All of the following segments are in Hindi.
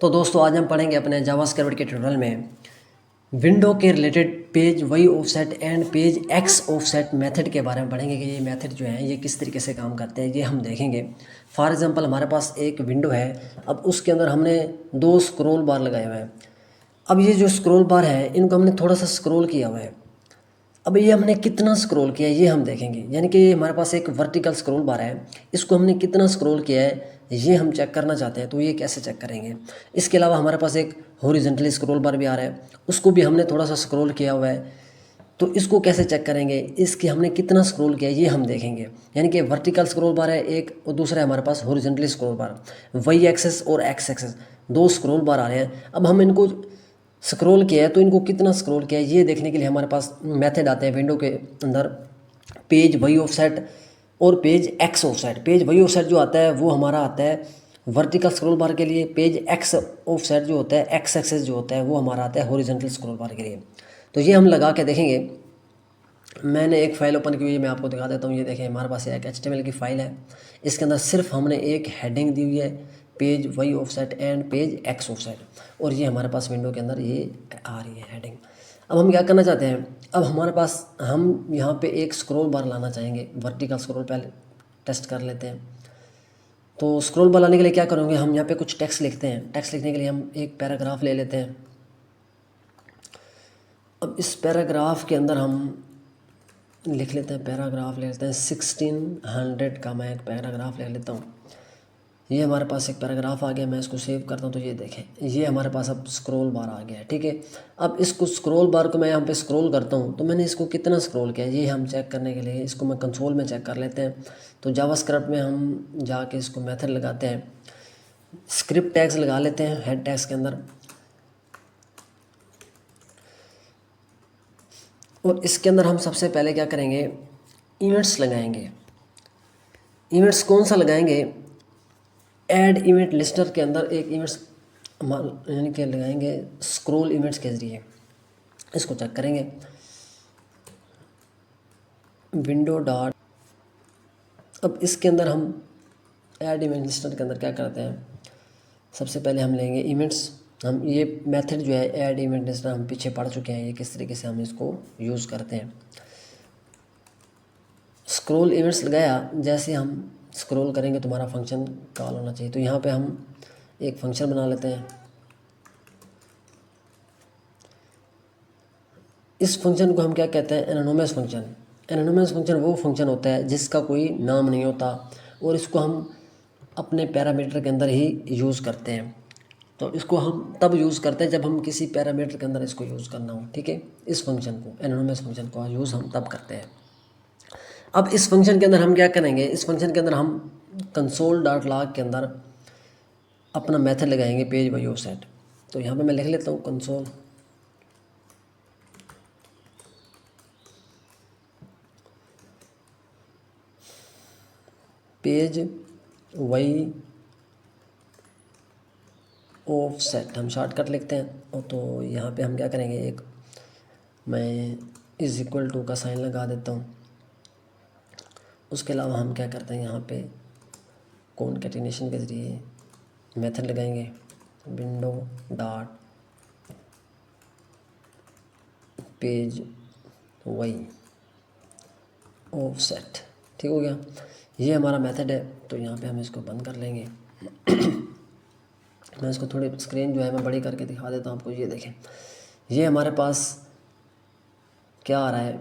तो दोस्तों आज हम पढ़ेंगे अपने जावास्क्रिप्ट के ट्यूटोरियल में विंडो के related page y offset and page x offset method के बारे में पढ़ेंगे कि ये मेथड जो है ये किस तरीके से काम करते हैं, ये हम देखेंगे। फॉर एग्जांपल हमारे पास एक विंडो है, अब उसके अंदर हमने दो स्क्रॉल बार लगाए हुए हैं। अब ये जो स्क्रॉल बार है इनको हमने थोड़ा सा स्क्रॉल किया हुआ है। अब ये हमने कितना स्क्रॉल किया है ये हम देखेंगे, यानी कि हमारे पास एक वर्टिकल स्क्रॉल बार है, इसको हमने कितना स्क्रॉल किया है ये हम चेक करना चाहते हैं। तो ये कैसे चेक करेंगे? इसके अलावा हमारे पास एक हॉरिजॉन्टली स्क्रॉल बार भी आ रहा है, उसको भी हमने थोड़ा सा स्क्रॉल किया हुआ है। तो इसको कैसे चेक करेंगे, इसके हमने कितना स्क्रॉल किया ये हम देखेंगे। यानी कि वर्टिकल स्क्रॉल बार है एक, और दूसरा है हमारे पास horizontally scroll bar. Y axis और एक्स एक्सेस दो स्क्रॉल बार आ रहे हैं। अब हम इनको स्क्रॉल किया है तो इनको कितना स्क्रॉल किया है ये देखने के लिए हमारे पास मेथड आते हैं विंडो के अंदर, पेज वाई ऑफसेट और page x offset. Page y offset जो आता है वो हमारा आता है वर्टिकल स्क्रॉल बार के लिए, पेज एक्स ऑफसेट जो होता है, एक्स एक्सेस जो होता है वो हमारा आता है हॉरिजॉन्टल स्क्रॉल बार के लिए। तो ये हम लगा के देखेंगे। मैंने एक फ़ाइल ओपन की हुई है, मैं आपको दिखा देता हूँ। ये देखें हमारे पास एक HTML की फ़ाइल है, इसके अंदर सिर्फ हमने एक हेडिंग दी हुई है, page y offset and page x offset, और ये हमारे पास विंडो के अंदर ये आ रही है हेडिंग। अब हम क्या करना चाहते हैं, अब हमारे पास हम यहाँ पे एक स्क्रॉल बार लाना चाहेंगे, वर्टिकल स्क्रॉल पहले टेस्ट कर लेते हैं। तो स्क्रॉल बार लाने के लिए क्या करेंगे, हम यहाँ पे कुछ टेक्स्ट लिखते हैं। टेक्स्ट लिखने के लिए हम एक पैराग्राफ ले लेते हैं। अब इस पैराग्राफ के अंदर हम लिख लेते हैं, पैराग्राफ ले लेते हैं 1600 का। मैं एक पैराग्राफ ले लेता हूँ। ये हमारे पास एक पैराग्राफ आ गया, मैं इसको सेव करता हूँ। तो ये देखें ये हमारे पास अब स्क्रॉल बार आ गया है, ठीक है। अब इसको स्क्रॉल बार को मैं यहाँ पे स्क्रॉल करता हूँ तो मैंने इसको कितना स्क्रॉल किया ये हम चेक करने के लिए इसको मैं कंसोल में चेक कर लेते हैं। तो जावास्क्रिप्ट में हम जाके इसको मेथड लगाते हैं, स्क्रिप्ट टैग्स लगा लेते हैं हेड टैग्स के अंदर, और इसके अंदर हम सबसे पहले क्या करेंगे, इवेंट्स लगाएंगे। इवेंट्स कौन सा लगाएंगे, ऐड इवेंट लिस्टर के अंदर एक इवेंट्स यानी कि लगाएंगे स्क्रॉल इवेंट्स के ज़रिए। इसको चेक करेंगे विंडो डॉट। अब इसके अंदर हम ऐड इवेंट लिस्टर के अंदर क्या करते हैं, सबसे पहले हम लेंगे इवेंट्स। हम ये मेथड जो है ऐड इवेंट लिस्टर हम पीछे पढ़ चुके हैं, ये किस तरीके से हम इसको यूज़ करते हैं। स्क्रॉल इवेंट्स लगाया, जैसे हम स्क्रॉल करेंगे तो हमारा फंक्शन कॉल होना चाहिए। तो यहाँ पे हम एक फंक्शन बना लेते हैं। इस फंक्शन को हम क्या कहते हैं, एनोनिमस फंक्शन। एनोनिमस फंक्शन वो फंक्शन होता है जिसका कोई नाम नहीं होता, और इसको हम अपने पैरामीटर के अंदर ही यूज़ करते हैं। तो इसको हम तब यूज़ करते हैं जब हम किसी पैरामीटर के अंदर इसको यूज़ करना हो, ठीक है। इस फंक्शन को, एनोनिमस फंक्शन को यूज़ हम तब करते हैं। अब इस फंक्शन के अंदर हम क्या करेंगे, इस फंक्शन के अंदर हम कंसोल डॉट लॉग के अंदर अपना मेथड लगाएंगे पेज वाई ऑफसेट। तो यहाँ पे मैं लिख लेता हूँ कंसोल पेज वाई ऑफसेट, हम शॉर्टकट लिखते हैं। और तो यहाँ पे हम क्या करेंगे, एक मैं इज़ इक्वल टू का साइन लगा देता हूँ। उसके अलावा हम क्या करते हैं, यहाँ पे कॉन्कैटिनेशन के ज़रिए मेथड लगाएंगे window dot page y offset, ठीक हो गया। ये हमारा मेथड है। तो यहाँ पे हम इसको बंद कर लेंगे। मैं इसको थोड़ी स्क्रीन जो है मैं बड़ी करके दिखा देता हूँ आपको। ये देखें ये हमारे पास क्या आ रहा है,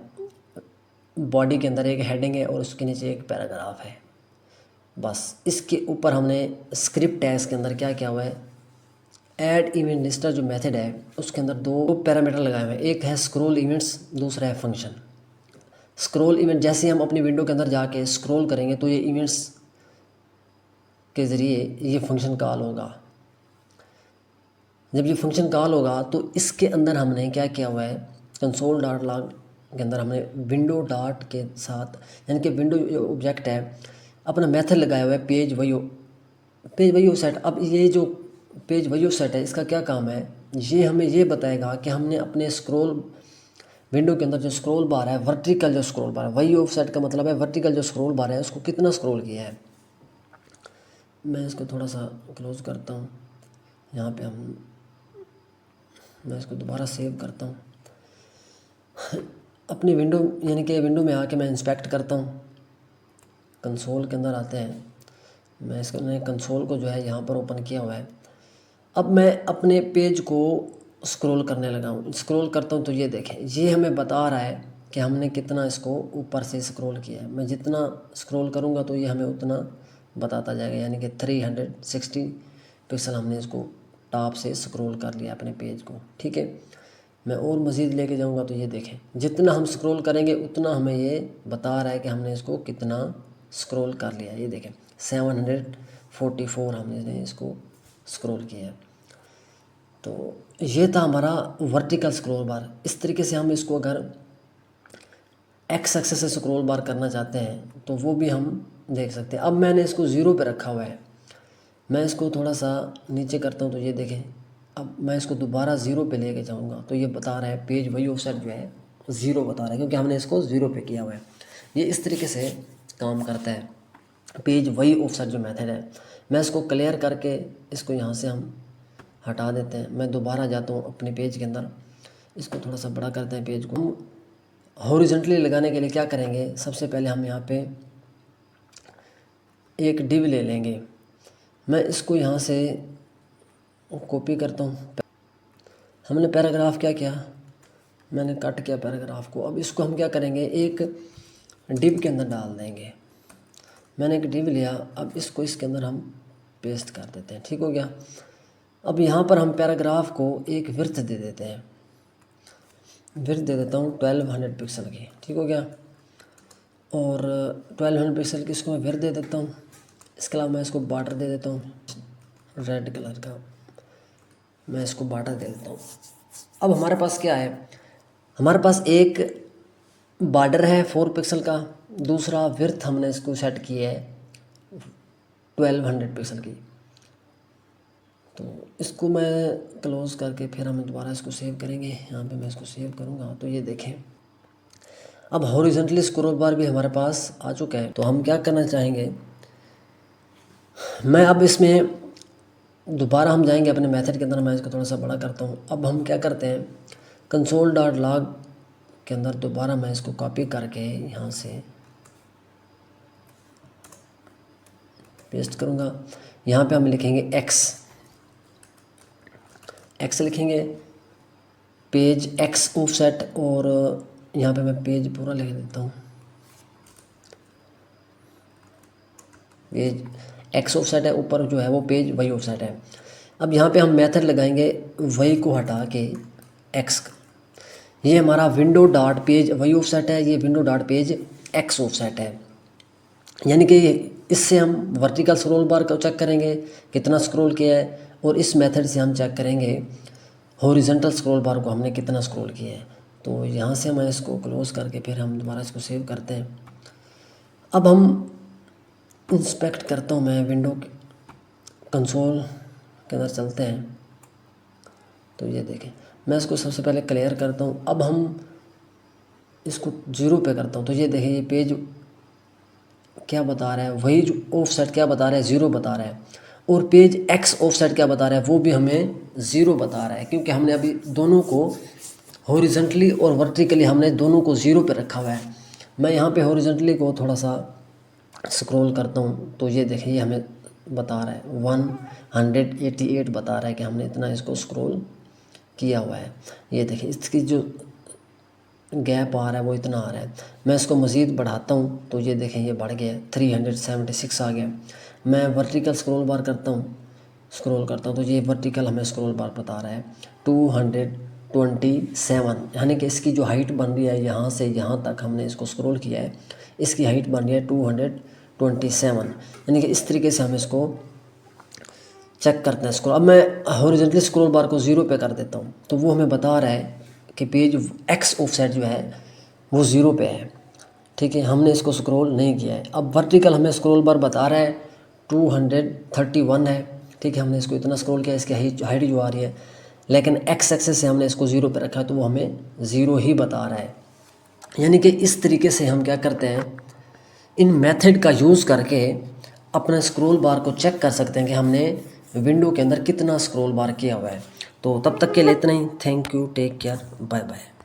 बॉडी के अंदर एक हेडिंग है और उसके नीचे एक पैराग्राफ है। बस इसके ऊपर हमने स्क्रिप्ट टैग्स के अंदर क्या किया हुआ है, ऐड इवेंट लिस्टर जो मेथड है उसके अंदर दो पैरामीटर लगाए हुए हैं, एक है स्क्रॉल इवेंट्स, दूसरा है फंक्शन। स्क्रॉल इवेंट जैसे हम अपनी विंडो के अंदर जाके स्क्रॉल करेंगे तो ये इवेंट्स के ज़रिए ये फंक्शन कॉल होगा। जब ये फंक्शन कॉल होगा तो इसके अंदर हमने क्या किया हुआ है, कंसोल डॉट लॉग के अंदर हमने विंडो डॉट के साथ, यानी कि विंडो जो ऑब्जेक्ट है अपना मेथड लगाया हुआ है पेज वाई सेट। अब ये जो पेज वाई सेट है इसका क्या काम है, ये हमें ये बताएगा कि हमने अपने स्क्रॉल विंडो के अंदर जो स्क्रॉल बार है, वर्टिकल जो स्क्रॉल बार है, वाई ऑफसेट का मतलब है वर्टिकल जो स्क्रॉल बार है उसको कितना स्क्रॉल किया है। मैं इसको थोड़ा सा क्लोज करता हूँ, यहाँ पे मैं इसको दोबारा सेव करता हूँ। अपनी विंडो यानी कि विंडो में आके मैं इंस्पेक्ट करता हूँ। कंसोल के अंदर आते हैं, मैं इसको कंसोल को जो है यहाँ पर ओपन किया हुआ है। अब मैं अपने पेज को स्क्रॉल करने लगा हूँ। स्क्रॉल करता हूँ तो ये देखें, ये हमें बता रहा है कि हमने कितना इसको ऊपर से स्क्रॉल किया है। मैं जितना स्क्रॉल करूँगा तो ये हमें उतना बताता जाएगा, यानी कि 360 पिक्सल हमने इसको टॉप से स्क्रॉल कर लिया अपने पेज को। ठीक है, मैं और मज़ीद लेके जाऊँगा तो ये देखें, जितना हम स्क्रॉल करेंगे उतना हमें ये बता रहा है कि हमने इसको कितना स्क्रॉल कर लिया। ये देखें 744 हमने इसको स्क्रॉल किया है। तो ये था हमारा वर्टिकल स्क्रॉल बार। इस तरीके से हम इसको अगर एक्स एक्सेस से स्क्रॉल बार करना चाहते हैं तो वो भी हम देख सकते हैं। अब मैंने इसको 0 पे रखा हुआ है, मैं इसको थोड़ा सा नीचे करता हूँ तो ये देखें, अब मैं इसको दोबारा 0 पे लेके जाऊँगा तो ये बता रहा है पेज वही ऑफसेट जो है 0 बता रहा है, क्योंकि हमने इसको 0 पे किया हुआ है। ये इस तरीके से काम करता है पेज वही ऑफसेट जो मेथड है। मैं इसको क्लियर करके इसको यहाँ से हम हटा देते हैं। मैं दोबारा जाता हूँ अपने पेज के अंदर, इसको थोड़ा सा बड़ा करते हैं पेज को। हॉरिजॉन्टली लगाने के लिए क्या करेंगे, सबसे पहले हम यहाँ पे एक डिव ले लेंगे। मैं इसको यहाँ से कॉपी करता हूँ। हमने पैराग्राफ क्या किया, मैंने कट किया पैराग्राफ को। अब इसको हम क्या करेंगे, एक डिव के अंदर डाल देंगे। मैंने एक डिव लिया, अब इसको इसके अंदर हम पेस्ट कर देते हैं। ठीक हो गया। अब यहाँ पर हम पैराग्राफ को एक विड्थ दे देते हैं, विड्थ दे देता हूँ 1200 पिक्सल की। ठीक हो गया। और 1200 पिक्सल की इसको मैं विड्थ दे देता हूँ। इसके अलावा मैं इसको बॉर्डर दे देता हूँ रेड कलर का, मैं इसको बॉर्डर दे देता हूँ। अब हमारे पास क्या है, हमारे पास एक बॉर्डर है 4 पिक्सल का, दूसरा विड्थ हमने इसको सेट किया है 1200 पिक्सल की। तो इसको मैं क्लोज करके फिर हम दोबारा इसको सेव करेंगे। यहाँ पे मैं इसको सेव करूँगा तो ये देखें, अब हॉरिजॉन्टली स्क्रॉल बार भी हमारे पास आ चुका है। तो हम क्या करना चाहेंगे, मैं अब इसमें दोबारा हम जाएंगे अपने मेथड के अंदर। मैं इसको थोड़ा सा बड़ा करता हूँ। अब हम क्या करते हैं, console.log के अंदर दोबारा मैं इसको कॉपी करके यहाँ से पेस्ट करूँगा। यहाँ पे हम लिखेंगे एक्स लिखेंगे, पेज एक्स ऑफसेट, और यहाँ पे मैं पेज पूरा लिख देता हूँ, पेज एक्स ऑफसेट है, ऊपर जो है वो पेज वही ऑफसेट है। अब यहाँ पे हम मेथड लगाएंगे वही को हटा के एक्स का। ये हमारा विंडो डॉट पेज वही ऑफसेट है, ये window dot page x offset है। यानी कि इससे हम वर्टिकल स्क्रॉल बार को चेक करेंगे कितना स्क्रॉल किया है, और इस मेथड से हम चेक करेंगे हॉरिजॉन्टल स्क्रॉल बार को हमने कितना स्क्रॉल किया है। तो यहाँ से मैं इसको क्लोज करके फिर हम दोबारा इसको सेव करते हैं। अब हम इंस्पेक्ट करता हूँ, मैं विंडो कंसोल के अंदर चलते हैं तो ये देखें, मैं इसको सबसे पहले क्लियर करता हूँ। अब हम इसको 0 पे करता हूँ तो ये देखें, ये पेज क्या बता रहा है, वही जो ऑफसेट क्या बता रहा है 0 बता रहा है, और पेज एक्स ऑफसेट क्या बता रहा है वो भी हमें 0 बता रहा है, क्योंकि हमने अभी दोनों को हॉरिजॉन्टली और वर्टिकली हमने दोनों को 0 पे रखा हुआ है। मैं यहाँ पे हॉरिजॉन्टली को थोड़ा सा स्क्रॉल करता हूँ तो ये देखिए, ये हमें बता रहा है 188 बता रहा है कि हमने इतना इसको स्क्रॉल किया हुआ है। ये देखिए, इसकी जो गैप आ रहा है वो इतना आ रहा है। मैं इसको मज़ीद बढ़ाता हूँ तो ये देखें, ये बढ़ गया 376 आ गया। मैं वर्टिकल स्क्रॉल बार करता हूँ, स्क्रॉल करता हूँ तो ये वर्टिकल हमें स्क्रॉल बार बता रहा है 227, यानी कि इसकी जो हाइट बन रही है यहाँ से यहाँ तक हमने इसको स्क्रॉल किया है, इसकी हाइट बन रही है 227। यानी कि इस तरीके से हम इसको चेक करते हैं स्क्रॉल। अब मैं हॉरिजॉन्टली स्क्रॉल बार को 0 पे कर देता हूँ तो वो हमें बता रहा है कि पेज एक्स ऑफसेट जो है वो 0 पे है। ठीक है, हमने इसको स्क्रॉल नहीं किया है। अब वर्टिकल हमें स्क्रॉल बार बता रहा है 231 है। ठीक है, हमने इसको इतना स्क्रॉल किया, इसकी हाइट जो आ रही है, लेकिन एक्स एक्सेस से हमने इसको 0 पे रखा है तो वो हमें 0 ही बता रहा है। यानी कि इस तरीके से हम क्या करते हैं, इन मेथड का यूज़ करके अपना स्क्रॉल बार को चेक कर सकते हैं कि हमने विंडो के अंदर कितना स्क्रॉल बार किया हुआ है। तो तब तक के लिए इतना ही। Thank you, take care, bye bye.